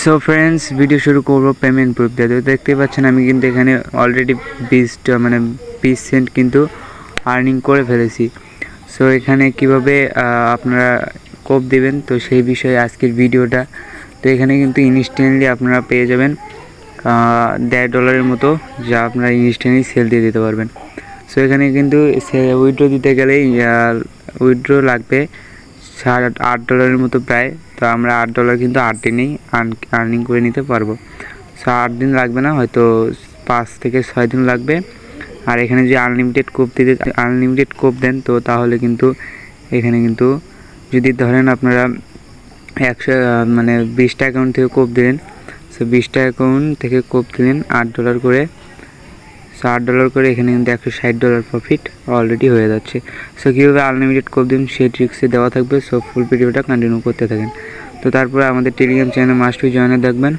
So friends, video শুরু করব payment proof দিয়ে। তো দেখতে পাচ্ছেন আমি কিন্তু এখানে অলরেডি 20 সেন্ট কিন্তু আর্নিং করে ফেলেছি। সো এখানে কিভাবে আপনারা কোপ দিবেন, তো সেই বিষয়ে আজকের ভিডিওটা। তো এখানে কিন্তু ইনস্ট্যান্টলি আপনারা পেয়ে যাবেন $1.5 মতো, যা আপনারা ইনস্ট্যান্টলি সেল দিয়ে দিতে পারবেন। সো এখানে কিন্তু উইথড্র দিতে গেলেই উইথড্র লাগবে $8 মতো প্রায়। তো আমরা $8 কিন্তু 8 দিনেই আর্নিং করে নিতে পারবো। সো 8 দিন লাগবে না, হয়তো 5 থেকে 6 দিন লাগবে। আর এখানে যে আনলিমিটেড কোপ দেন, তো তাহলে কিন্তু এখানে কিন্তু যদি ধরেন আপনারা 20টা অ্যাকাউন্ট থেকে কোপ দিলেন, সো 20টা অ্যাকাউন্ট থেকে কোপ দিলেন $8 করে। সো $8 করে এখানে কিন্তু $160 প্রফিট অলরেডি হয়ে যাচ্ছে। সো কীভাবে আনলিমিটেড কোপ দিন সেই ট্রিক্সে দেওয়া থাকবে। সো ফুল ভিডিওটা কন্টিনিউ করতে থাকেন। তো তারপরে আমাদের টেলিগ্রাম চ্যানেল মাস্ট বি জয়েনে দেখবেন।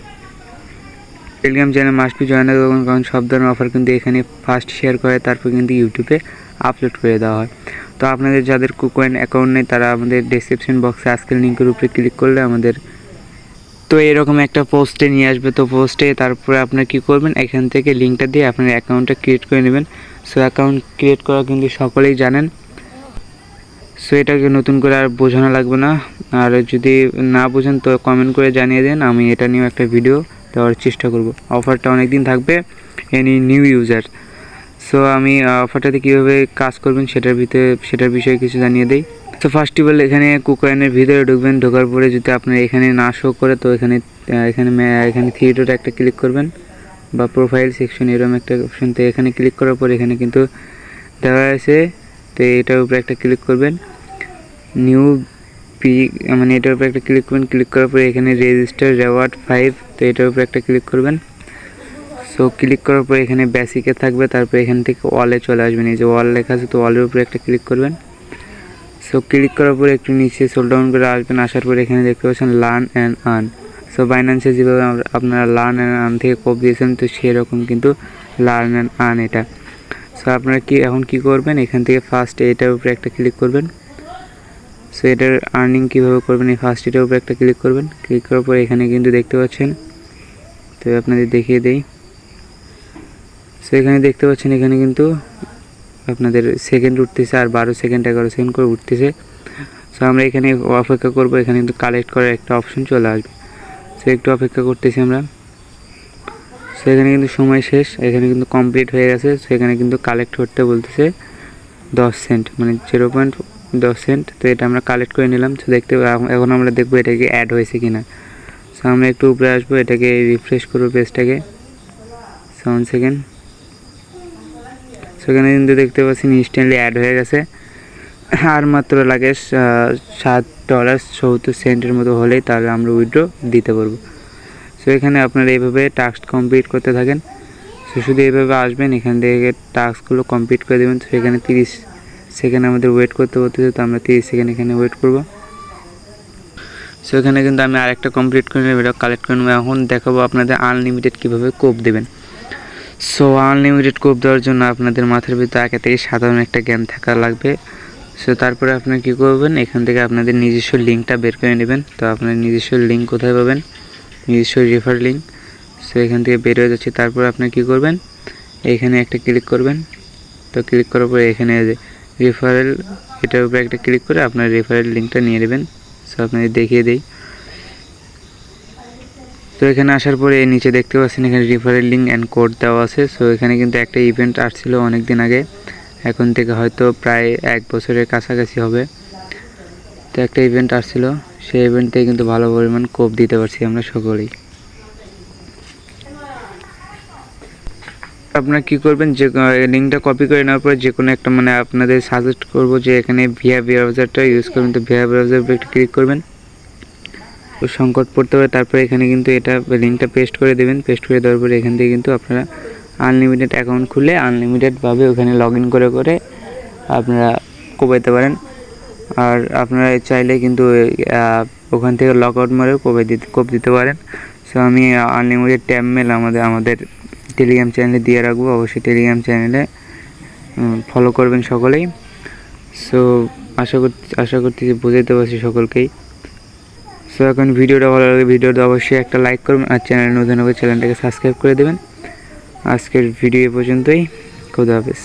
টেলিগ্রাম চ্যানেল মাস্ট বি জয়েনে দেখবেন, কারণ সব ধরনের অফার কিন্তু এখানে ফার্স্ট শেয়ার করে, তারপর কিন্তু ইউটিউবে আপলোড করে দেওয়া হয়। তো আপনাদের যাদের কুকয়েন অ্যাকাউন্ট নেই, তারা আমাদের ডেসক্রিপশন বক্সে আজকের লিঙ্কের উপরে ক্লিক করলে আমাদের তো এরকম একটা পোস্টে নিয়ে আসবে। তো পোস্টে তারপরে আপনারা কী করবেন, এখান থেকে লিঙ্কটা দিয়ে আপনার অ্যাকাউন্টটা ক্রিয়েট করে নেবেন। সো অ্যাকাউন্ট ক্রিয়েট করা কিন্তু সকলেই জানেন। সো এটাকে নতুন করে আর বোঝানো লাগবে না। আর যদি না বোঝেন তো কমেন্ট করে জানিয়ে দেন, আমি এটা নিয়েও একটা ভিডিও দেওয়ার চেষ্টা করব। অফারটা অনেক দিন থাকবে এনি নিউ ইউজার। সো আমি অফারটাতে কীভাবে কাজ করবেন সেটার বিষয়ে কিছু জানিয়ে দিই। তো ফার্স্ট অফ অল এখানে কুকয়েনের ভিতরে ঢুকবেন। ঢোকার পরে যদি আপনার এখানে না শো করে, তো এখানে থ্রি ডট একটা ক্লিক করবেন, বা প্রোফাইল সেকশন এরকম একটা অপশন। তো এখানে ক্লিক করার পর এখানে কিন্তু দেওয়া আছে, তো এটার উপরে একটা ক্লিক করবেন, নিউ এটার উপরে একটা ক্লিক করবেন। ক্লিক করার পরে এখানে রেজিস্টার রেওয়ার্ড 5, তো এটার উপরে একটা ক্লিক করবেন। সো ক্লিক করার পরে এখানে বেসিকে থাকবে, তারপর এখান থেকে ওয়ালে চলে আসবেন। এই যে ওয়াল লেখা আছে, তো ওয়ালের উপরে একটা ক্লিক করবেন। সো ক্লিক করার পরে একটু নিচে স্ক্রল ডাউন করে আসবেন। আসার পরে এখানে দেখতে পাচ্ছেন লার্ন অ্যান্ড আর্ন। সো বাইন্যান্সে যেভাবে আপনারা লার্ন অ্যান্ড আর্ন থেকে কোপ দিয়েছেন, তো সেরকম কিন্তু লার্ন অ্যান্ড আর্ন এটা। সো আপনারা এখন কি করবেন, এখান থেকে ফার্স্ট এটার উপরে একটা ক্লিক করবেন। সো এটার আর্নিং কীভাবে করবেন, এই ফার্স্ট এটার উপরে একটা ক্লিক করবেন। ক্লিক করার পরে এখানে কিন্তু দেখতে পাচ্ছেন, তো আপনাদের দেখিয়ে দেই। সো এখানে দেখতে পাচ্ছেন এখানে কিন্তু আপনাদের সেকেন্ড উঠতেছে, আর 12 সেকেন্ড 11 সেকেন্ড করে উঠতেছে। সো আমরা এখানে অপেক্ষা করব, এখানে কিন্তু কালেক্ট করার একটা অপশন চলে আসবে। সো একটু অপেক্ষা করতেছি আমরা। সো এখানে কিন্তু সময় শেষ, এখানে কিন্তু কমপ্লিট হয়ে গেছে। সো এখানে কিন্তু কালেক্ট করতে বলতেছে 10 সেন্ট, মানে 0.10 সেন্ট। তো এটা আমরা কালেক্ট করে নিলাম। সো এখন আমরা দেখবো এটা কি অ্যাড হয়েছে কিনা। সো আমরা একটু উপরে আসবো, এটাকে রিফ্রেশ করবো পেজটাকে। 7 সেকেন্ড। সেখানে কিন্তু দেখতে পাচ্ছেন ইনস্ট্যান্টলি অ্যাড হয়ে গেছে। আর মাত্র লাগে $7.70 মতো হলেই তাহলে আমরা উইথড্র দিতে পারবো। সো এখানে আপনারা এইভাবে টাস্ক কমপ্লিট করতে থাকেন। সো শুধু এইভাবে আসবেন, এখান থেকে টাস্কগুলো কমপ্লিট করে দেবেন। তো এখানে 30 সেকেন্ড আমাদের ওয়েট করতে বলতেছে, তো আমরা 30 সেকেন্ড এখানে ওয়েট করব। সো এখানে কিন্তু আমি আরেকটা কমপ্লিট করে নেব, এটা কালেক্ট করে নেব। এখন দেখাবো আপনাদের আনলিমিটেড কীভাবে কোপ দেবেন। সো আনলিমিটেড কোপ দেওয়ার জন্য আপনাদের মাথার ভিতরে আগে থেকে সাধারণ একটা জ্ঞান থাকা লাগবে। সো তারপরে আপনারা কী করবেন, এখান থেকে আপনাদের নিজস্ব লিঙ্কটা বের করে নেবেন। তো আপনার নিজস্ব লিঙ্ক কোথায় পাবেন, নিজস্ব রেফার লিঙ্ক। সো এখান থেকে বের হয়ে যাচ্ছে। তারপর আপনি কী করবেন, এখানে একটা ক্লিক করবেন। তো ক্লিক করার পরে এখানে রেফারেল, এটার উপরে একটা ক্লিক করে আপনার রেফারেল লিঙ্কটা নিয়ে নেবেন। সো আপনাদের দেখিয়ে দেই। তো এখানে আসার পরে নিচে দেখতে পাচ্ছেন এখানে রেফারেল লিঙ্ক অ্যান্ড কোড দেওয়া আছে। সো এখানে কিন্তু একটা ইভেন্ট আসছিল অনেক দিন আগে, এখন থেকে হয়তো প্রায় 1 বছরের কাছাকাছি হবে। তো একটা ইভেন্ট আসছিল, সেই ইভেন্ট থেকে কিন্তু ভালো পরিমাণ কোপ দিতে পারছি আমরা সকলেই। আপনারা কী করবেন, যে লিঙ্কটা কপি করে নেওয়ার পরে যে কোনো একটা আপনাদের সাজেস্ট করব যে এখানে ভিয়া ব্রাউজারটা ইউজ করবেন। তো ভিয়া ব্রাউজার উপরে একটা ক্লিক করবেন, তো সংকট পড়তে পারে। তারপরে এখানে কিন্তু এটা লিঙ্কটা পেস্ট করে দেবেন। পেস্ট করে দেওয়ার পরে এখান থেকে কিন্তু আপনারা আনলিমিটেড অ্যাকাউন্ট খুলে আনলিমিটেডভাবে ওখানে লগ ইন করে আপনারা কোপাইতে পারেন। আর আপনারা চাইলে কিন্তু ওখান থেকে লগ আউট মারেও কোপ দিতে পারেন। সো আমি আনলিমিটেড ট্যাব মেল আমাদের টেলিগ্রাম চ্যানেলে দিয়ে রাখবো, অবশ্যই টেলিগ্রাম চ্যানেলে ফলো করবেন সকলেই। সো আশা করছি বোঝাতে পারছি সকলকেই। সো এখন ভিডিওটা ভালো লাগে ভিডিওটা অবশ্যই একটা লাইক করবেন, আর চ্যানেল নতুন হবে চ্যানেলটাকে সাবস্ক্রাইব করে দেবেন। আজকের ভিডিও পর্যন্তই, খোদা হাফেজ।